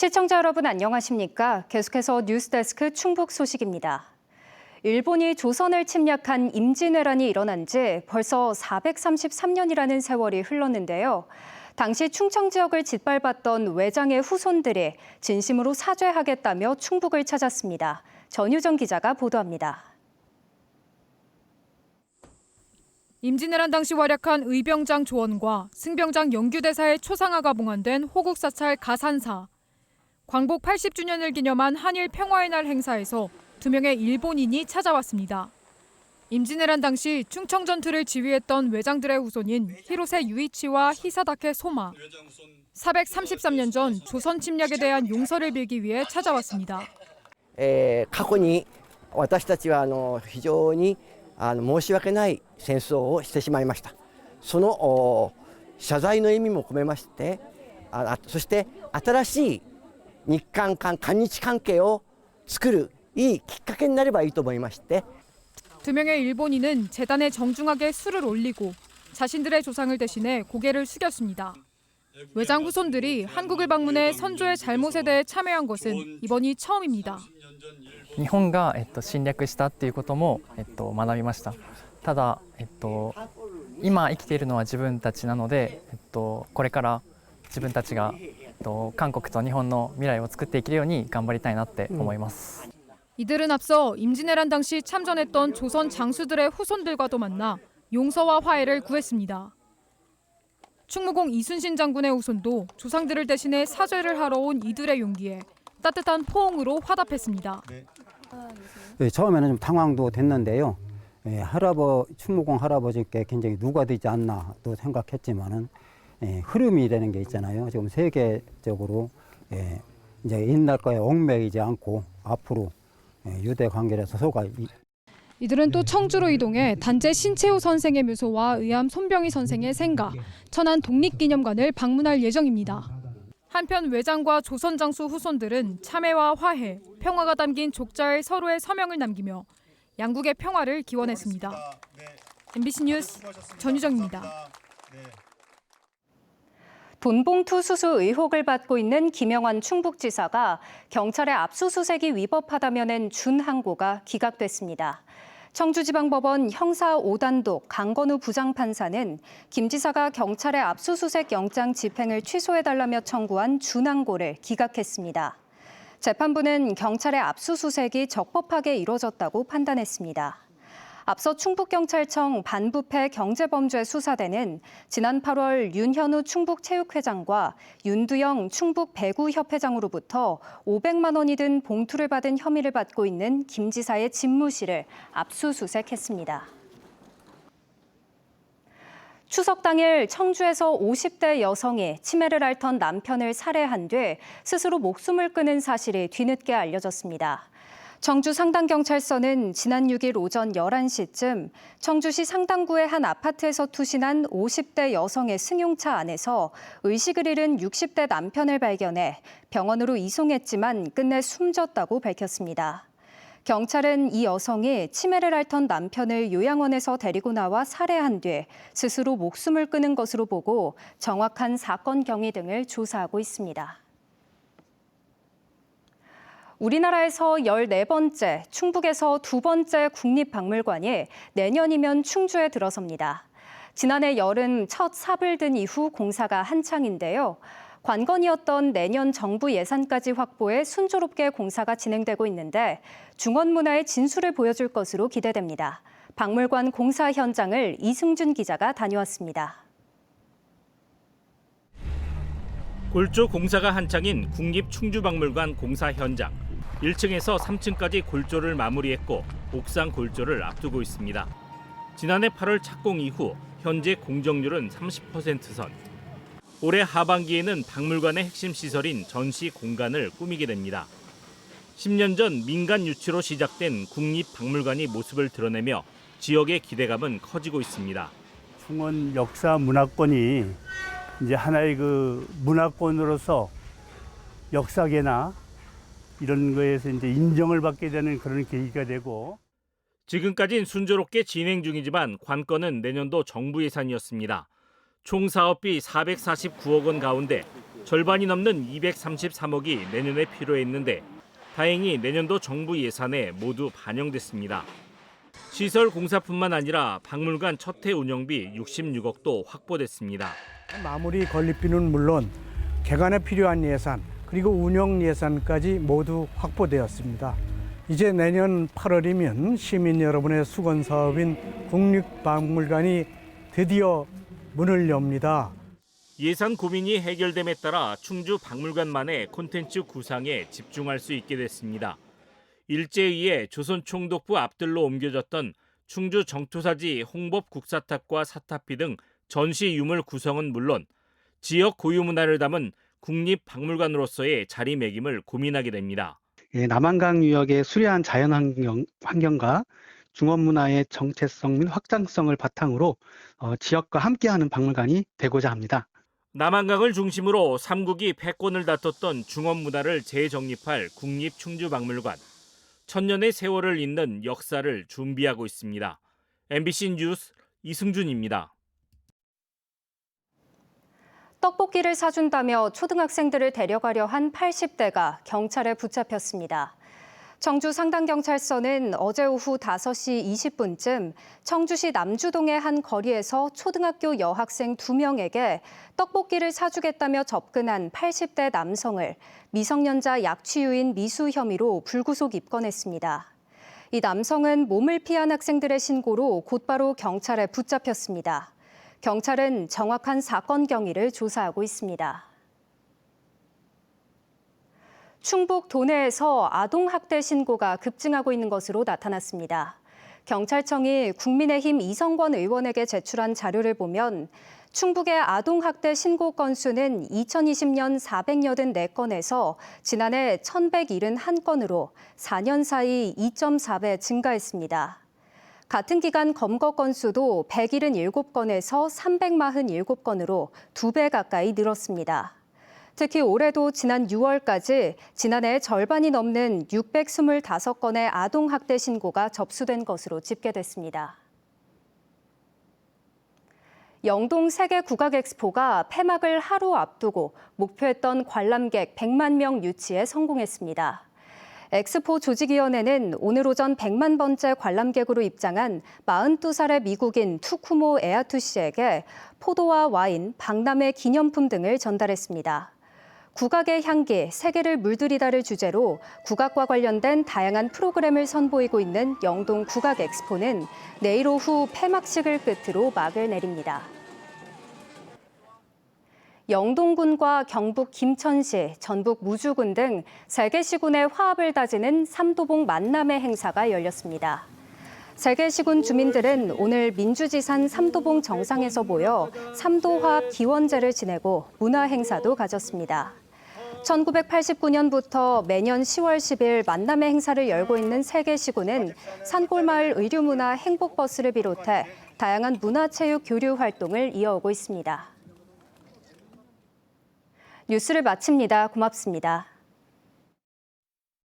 시청자 여러분 안녕하십니까? 계속해서 뉴스데스크 충북 소식입니다. 일본이 조선을 침략한 임진왜란이 일어난 지 벌써 433년이라는 세월이 흘렀는데요. 당시 충청 지역을 짓밟았던 외장의 후손들이 진심으로 사죄하겠다며 충북을 찾았습니다. 전유정 기자가 보도합니다. 임진왜란 당시 활약한 의병장 조원과 승병장 영규대사의 초상화가 봉헌된 호국사찰 가산사. 광복 80주년을 기념한 한일 평화의 날 행사에서 2명의 일본인이 찾아왔습니다. 임진왜란 당시 충청 전투를 지휘했던 외장들의 후손인 히로세 유이치와 히사다케 소마. 433년 전 조선 침략에 대한 용서를 빌기 위해 찾아왔습니다. 過去に私たちは非常に申し訳ない戦争をしてしまいました。その謝罪の意味も込めまして、そして新しい日韓日関係を作るいいきっかけになればいいと思いまして。 2명의 일본인은 재단에 정중하게 술을 올리고 자신들의 조상을 대신해 고개를 숙였습니다. 외장 후손들이 한국을 방문해 선조의 잘못에 대해 참회한 것은 이번이 처음입니다. 日本が侵略したっていうことも学びました。ただ今生きているのは自分たちなのでこれから自分たちが韓国と日本の未来を作っていけるように頑張りたいなって思います。 이들은 앞서 임진왜란 당시 참전했던 조선 장수들의 후손들과도 만나 용서와 화해를 구했습니다. 충무공 이순신 장군의 후손도 조상들을 대신해 사죄를 하러 온 이들의 용기에 따뜻한 포옹으로 화답했습니다. 네, 처음에는 좀 당황도 됐는데요. 충무공 할아버지께 굉장히 누가 되지 않나 또 생각했지만은 흐름이 되는 게 있잖아요. 지금 세계적으로 이제 옛날 거에 얽매이지 않고 앞으로 유대 관계에서 서로가 이들은 또 청주로 이동해 단재 신채호 선생의 묘소와 의암 손병희 선생의 생가, 천안 독립기념관을 방문할 예정입니다. 한편 외장과 조선 장수 후손들은 참회와 화해, 평화가 담긴 족자에 서로의 서명을 남기며 양국의 평화를 기원했습니다. MBC 뉴스 전유정입니다. 돈봉투 수수 의혹을 받고 있는 김영환 충북지사가 경찰의 압수수색이 위법하다며 낸 준항고가 기각됐습니다. 청주지방법원 형사 5단독 강건우 부장판사는 김 지사가 경찰의 압수수색 영장 집행을 취소해달라며 청구한 준항고를 기각했습니다. 재판부는 경찰의 압수수색이 적법하게 이뤄졌다고 판단했습니다. 앞서 충북경찰청 반부패 경제범죄 수사대는 지난 8월 윤현우 충북체육회장과 윤두영 충북배구협회장으로부터 500만 원이 든 봉투를 받은 혐의를 받고 있는 김 지사의 집무실을 압수수색했습니다. 추석 당일 청주에서 50대 여성이 치매를 앓던 남편을 살해한 뒤 스스로 목숨을 끊은 사실이 뒤늦게 알려졌습니다. 청주 상당경찰서는 지난 6일 오전 11시쯤 청주시 상당구의 한 아파트에서 투신한 50대 여성의 승용차 안에서 의식을 잃은 60대 남편을 발견해 병원으로 이송했지만 끝내 숨졌다고 밝혔습니다. 경찰은 이 여성이 치매를 앓던 남편을 요양원에서 데리고 나와 살해한 뒤 스스로 목숨을 끊은 것으로 보고 정확한 사건 경위 등을 조사하고 있습니다. 우리나라에서 14번째, 충북에서 2번째 국립박물관이 내년이면 충주에 들어섭니다. 지난해 여름 첫 삽을 든 이후 공사가 한창인데요. 관건이었던 내년 정부 예산까지 확보해 순조롭게 공사가 진행되고 있는데 중원문화의 진수를 보여줄 것으로 기대됩니다. 박물관 공사 현장을 이승준 기자가 다녀왔습니다. 골조 공사가 한창인 국립충주박물관 공사 현장. 1층에서 3층까지 골조를 마무리했고 옥상 골조를 앞두고 있습니다. 지난해 8월 착공 이후 현재 공정률은 30% 선. 올해 하반기에는 박물관의 핵심 시설인 전시 공간을 꾸미게 됩니다. 10년 전 민간 유치로 시작된 국립박물관이 모습을 드러내며 지역의 기대감은 커지고 있습니다. 충원 역사 문화권이 이제 하나의 그 문화권으로서 역사계나 이런 거에서 이제 인정을 받게 되는 그런 계기가 되고. 지금까지는 순조롭게 진행 중이지만 관건은 내년도 정부 예산이었습니다. 총 사업비 449억 원 가운데 절반이 넘는 233억이 내년에 필요했는데 다행히 내년도 정부 예산에 모두 반영됐습니다. 시설 공사뿐만 아니라 박물관 첫 해 운영비 66억도 확보됐습니다. 마무리 건립비는 물론 개관에 필요한 예산 그리고 운영 예산까지 모두 확보되었습니다. 이제 내년 8월이면 시민 여러분의 수건 사업인 국립박물관이 드디어 문을 엽니다. 예산 고민이 해결됨에 따라 충주 박물관만의 콘텐츠 구상에 집중할 수 있게 됐습니다. 일제의회 조선총독부 앞들로 옮겨졌던 충주 정토사지 홍법 국사탑과 사탑비 등 전시 유물 구성은 물론 지역 고유 문화를 담은 국립박물관으로서의 자리매김을 고민하게 됩니다. 남한강 유역의 수려한 자연환경과 중원문화의 정체성 및 확장성을 바탕으로 지역과 함께하는 박물관이 되고자 합니다. 남한강을 중심으로 삼국이 패권을 다퉜던 중원문화를 재정립할 국립충주박물관. 천년의 세월을 잇는 역사를 준비하고 있습니다. MBC 뉴스 이승준입니다. 떡볶이를 사준다며 초등학생들을 데려가려 한 80대가 경찰에 붙잡혔습니다. 청주 상당경찰서는 어제 오후 5시 20분쯤 청주시 남주동의 한 거리에서 초등학교 여학생 2명에게 떡볶이를 사주겠다며 접근한 80대 남성을 미성년자 약취유인 미수 혐의로 불구속 입건했습니다. 이 남성은 몸을 피한 학생들의 신고로 곧바로 경찰에 붙잡혔습니다. 경찰은 정확한 사건 경위를 조사하고 있습니다. 충북 도내에서 아동학대 신고가 급증하고 있는 것으로 나타났습니다. 경찰청이 국민의힘 이성권 의원에게 제출한 자료를 보면 충북의 아동학대 신고 건수는 2020년 484건에서 지난해 1171건으로 4년 사이 2.4배 증가했습니다. 같은 기간 검거 건수도 177건에서 347건으로 2배 가까이 늘었습니다. 특히 올해도 지난 6월까지 지난해 절반이 넘는 625건의 아동학대 신고가 접수된 것으로 집계됐습니다. 영동 세계국악엑스포가 폐막을 하루 앞두고 목표했던 관람객 100만 명 유치에 성공했습니다. 엑스포 조직위원회는 오늘 오전 100만 번째 관람객으로 입장한 42살의 미국인 투쿠모 에아투 씨에게 포도와 와인, 박람회 기념품 등을 전달했습니다. 국악의 향기, 세계를 물들이다를 주제로 국악과 관련된 다양한 프로그램을 선보이고 있는 영동 국악엑스포는 내일 오후 폐막식을 끝으로 막을 내립니다. 영동군과 경북 김천시, 전북 무주군 등 3개 시군의 화합을 다지는 삼도봉 만남의 행사가 열렸습니다. 3개 시군 주민들은 오늘 민주지산 삼도봉 정상에서 모여 삼도화합 기원제를 지내고 문화 행사도 가졌습니다. 1989년부터 매년 10월 10일 만남의 행사를 열고 있는 3개 시군은 산골마을 의류문화 행복버스를 비롯해 다양한 문화체육 교류 활동을 이어오고 있습니다. 뉴스를 마칩니다. 고맙습니다.